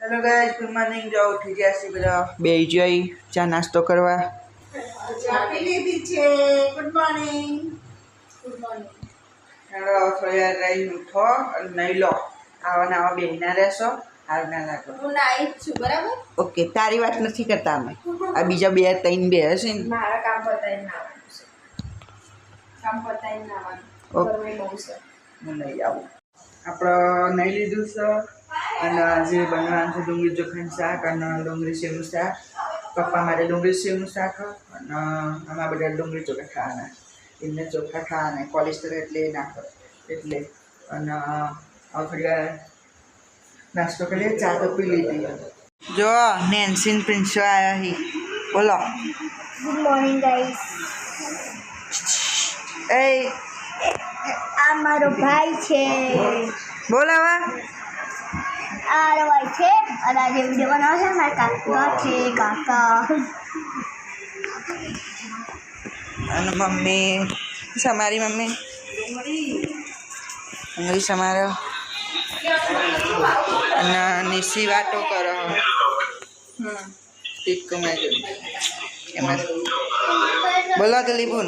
Hello guys, good morning. जाओ उठी जैसे बजा बेई जाई चा नाश्तो करवा चा पी लीधी छे। Good morning. Good morning. Hello थोड़ी रही उठो नहीं लो आवा नावा बेहीना રહેશો હાર ના લાગો હું નાઈ છું બરાબર। ઓકે તારી વાત નથી કરતા અમે આ બીજા બે ત્રણ બે હશે ને મારા કામ પતાઈને આવવાનું છે। કામ પતાઈને આવવાનું ઘરમાં બહુ છે। હું નહીં આવું આપણે નહીં લીધું છે અને આજે બનવાનું છે ડુંગળી ચોખાનું શાક અને ડુંગળી સેવનું શાક પપ્પા મારે ડુંગળી સેવનું શાક અને આમાં બધા ડુંગળી ચોખા ખાવાના એમને ચોખા ખાવાના કોલેસ્ટ્રોલ એટલે ના કરે એટલે અને થોડી વાર નાસ્તો કરીએ ચા તો પી લીધી જો નેન્સીન પ્રિન્સો આવ્યા હી બોલો ગુડ મોર્નિંગ ગાઈસ। એ આ મારો ભાઈ છે। બોલાવા આ મારો ભાઈ છે અને આજે વિડીયો બનાવે છે મારા કાકા છે કાકા। અને મમ્મી તમારી મમ્મી ડુંગળી સમારો અને નિશી વાતો કરો ટીકો માં એમાં બોલો તો લીબુન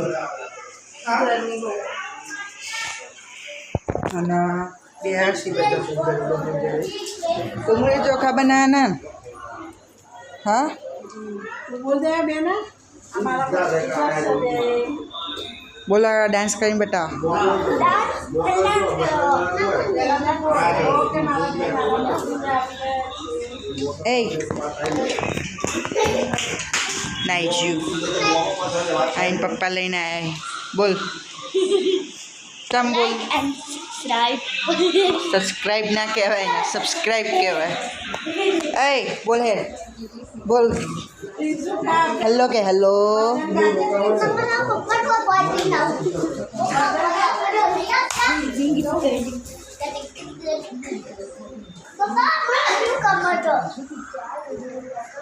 અને બે હસી બધા ડુંગળી ચોખા બનાવવાના હા બોલ દે બેના બોલો ડાન્સ કરીને બતાવો એ નાઈજુ આઈને પપ્પા લઈને આવ્યા બોલ તમ બોલ સબસ્ક્રાઈબ ના કહેવાય ને સબસ્ક્રાઈબ કહેવાય એ બોલ હે બોલ હેલો કે હેલો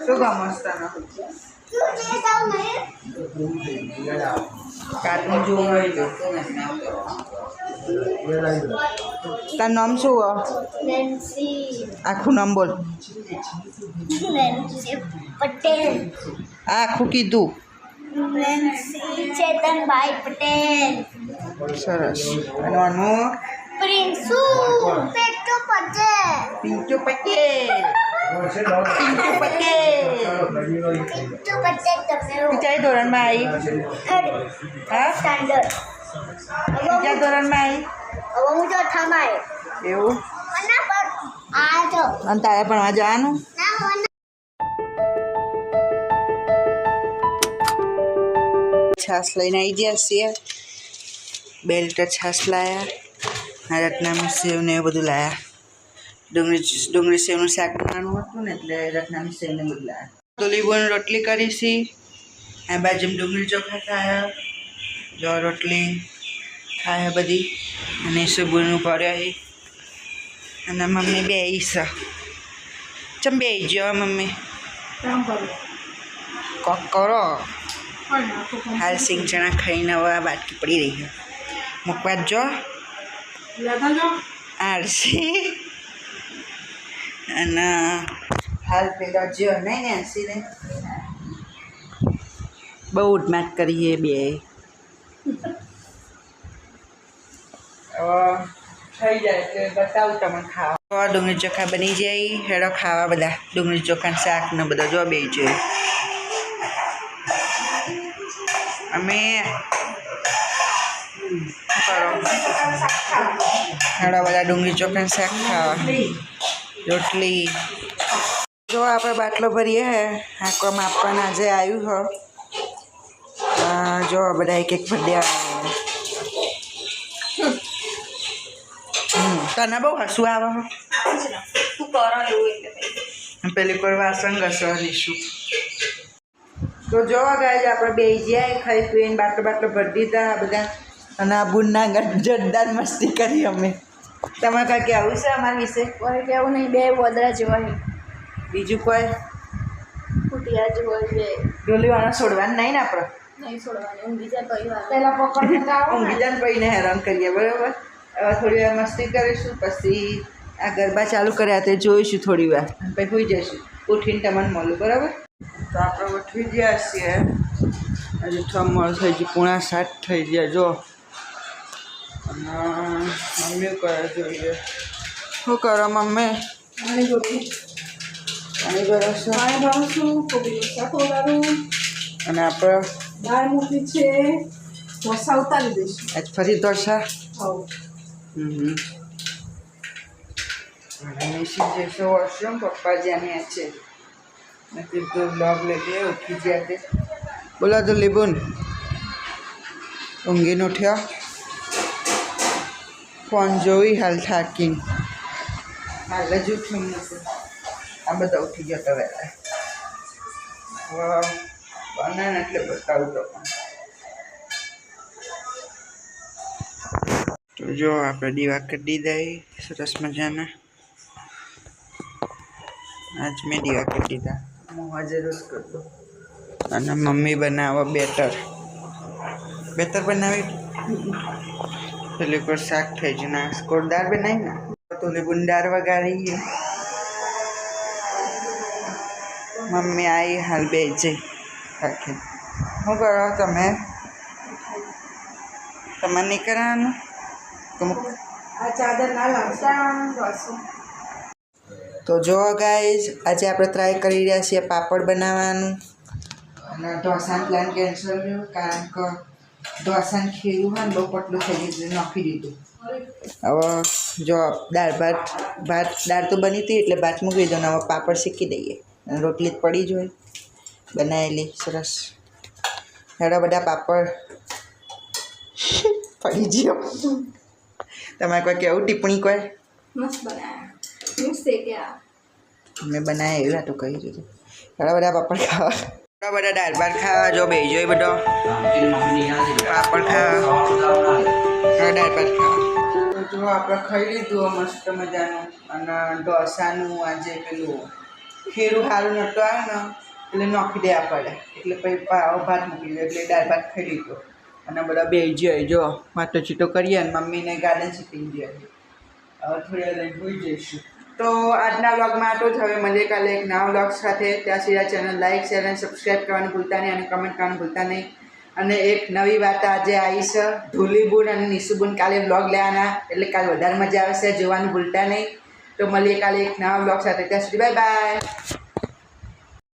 શું ગમસ્તાના કાર્ટૂન જોવું હોય તો તારું નામ શું હો આખું નામ બોલ પટેલ આખું કીધું ચેતનભાઈ પટેલ સરસ અને આનું પ્રિન્સુ પેટુ પટેલ પિન્ટુ પટેલ પિન્ટુ પટેલ પિન્ટુ પટેલ તમે બીજા ધોરણમાં આવી હા સ્ટાન્ડર્ડ બીજા ધોરણમાં આવી હવે હું ચોથામાં આવ્યો એવું મને પણ આ જો અને તારે ભણવા જવાનું ના મને છાશ લઈને આવી ગયા છીએ 2 લીટર છાશ લાયા રત્નામી સેવ ને એવું બધું લાયા ડુંગળી સેવનું શાક બનાવવાનું હતું ને એટલે રત્નામી સેવને બધું લાયા તો લીંબુની રોટલી કરી છે આ બાજુમાં ડુંગળી ચોખા ખાયા જો રોટલી ખાયા બધી અને સુબુનું પડ્યો છે અને મમ્મી બે છે ચમ બે જો મમ્મી કોક કરો હાલ સિંગ ચણા ખાઈને હવે બાટકી પડી રહી છે મૂકવા જ જો આરસી અને હાલ પેલા જો નહીં ને આરસીને બહુ ઉડમાટ કરીએ બે થઈ જાય એટલે બતાવું તમને ખાવા ડુંગળી ચોખા બની જાય હેડો ખાવા બધા ડુંગળી ચોખા શાક ને બધા જો બે જોઈએ અમે કરો હેડો બધા ડુંગળી ચોખા શાક ખાવા રોટલી જો આપણે બાટલો ભરીએ હે આંકવામાં આપવાના આજે આવ્યું હો જો બધા એક ભર્યા તને બહુ હસવું આવે તું કરો એવું એટલે પેલી પર વાસણ ઘસવાની તો જોવા ગયા આપણે બે જ્યાં ખાઈ પીને બાટલો ભરી દીધા બધા અને આ બુનના જોરદાર મસ્તી કરી અમે તમારે કાંઈ કહેવું છે અમારા વિશે કોઈ કેવું નહીં બે વદરા જેવા બીજું કોઈ ફૂટિયા જેવા બે ડોલીવાળા છોડવાનું નહીં ને આપણે નહીં છોડવાની ઊંઘી જાય પરિવાર પહેલાં પકડ ઊંઘી જાય પહીને હેરાન કરીએ બરાબર હવે થોડી વાર મસ્તી કરીશું પછી આ ગરબા ચાલુ કર્યા તે જોઈશું થોડી વાર પછી હોઈ જઈશું ઉઠીને તમને મળું બરાબર. તો આપણે ઉઠી ગયા છીએ હજુ 6 મોડ થઈ ગયું 6:45 થઈ ગયા જો. અને મમ્મી કરે જોઈએ શું કરો મમ્મી? પાણી ભરો છો અને આપણે દાળ મૂકી છે ઢોસા ઉતારી દઈશું. આજ ફરી ઢોસા. નિશી જઈશું વોશરૂમ પપ્પા જ્યાં છે મેં કીધું બ્લોગ લઈ દે ઉઠી ગયા તે બોલા તો લીબુન ઊંઘીને ઉઠ્યા ફોન જોઈ હાલ થાકીને હાલ જ ઉઠી નથી આ બધા ઉઠી ગયા તો વહેલા બનાને એટલે બતાવું તો તો જો આપણે દીવા કરી દઈએ સરસ મજાના. આજ મેં દીવા કરી દીધા હું હાજર જ કરતો અને મમ્મી બનાવો બેટર બનાવી પેલી કોઈ શાક થઈ છે ના દાળ બનાવી ને તો લીંબુની દાળ વગાડી મમ્મી આવી હાલ બે જઈ રાખી. શું કરો તમે? તમારે નહીં કરવાનું આ ચાદર ના લાવશે. તો જો ગાઈઝ આજે આપણે ટ્રાય કરી રહ્યા છીએ પાપડ બનાવવાનું અને ઢોસાનું પ્લાન કેન્સલ થયું કારણ કે ઢોસાનું ખીરું હોય ને બહુ પતલું થઈ ગયું નાખી દીધું. હવે જો દાળ તો બની હતી એટલે ભાત મૂકી દીધો ને હવે પાપડ શેકી દઈએ અને રોટલી પડી જ હોય બનાવેલી સરસ ઘણા બધા પાપડ પડી ગયો. તમારે કોઈ કેવું ટિપ્પણી કોઈ? મસ્ત બનાયા મેં બનાવ્યા એવું તો કહી દીધું. ઘણા બધા પાપડ ખાવા ઘણા બધા દાળ ભાત ખાવા જો બે જોઈ બધો પાપડ ખાવા દાળ ભાત ખાવા. તો જો આપણે ખાઈ લીધું મસ્ત મજાનું અને ઢોસાનું આજે પેલું ખીરું સારું નહોતું આવે ને એટલે નાખી દેવા પડે એટલે પછી ભાત મૂકી દે એટલે દાળ ભાત ખાઈ લીધું અને બધા બે જોઈએ જો વાતો ચીતો કરીએ ને મમ્મીને ગાર્ડન શીખી જઈએ હવે થોડી વાર લઈને હોઈ જઈશું. તો આજના વ્લોગમાં આટલું જ. હવે મળીએ કાલે એક નવા વ્લોગ સાથે. ત્યાં સુધી આ ચેનલ લાઈક શેર અને સબસ્ક્રાઈબ કરવાનું ભૂલતા નહીં અને કમેન્ટ કરવાનું ભૂલતા નહીં. અને એક નવી વાત આજે આવી છે ધૂલીબુન અને નિશુબુન કાલે વ્લોગ લેવાના એટલે કાલે વધારે મજા આવશે જોવાનું ભૂલતા નહીં. તો મળીએ કાલે એક નવા વ્લોગ સાથે. ત્યાં સુધી બાય બાય.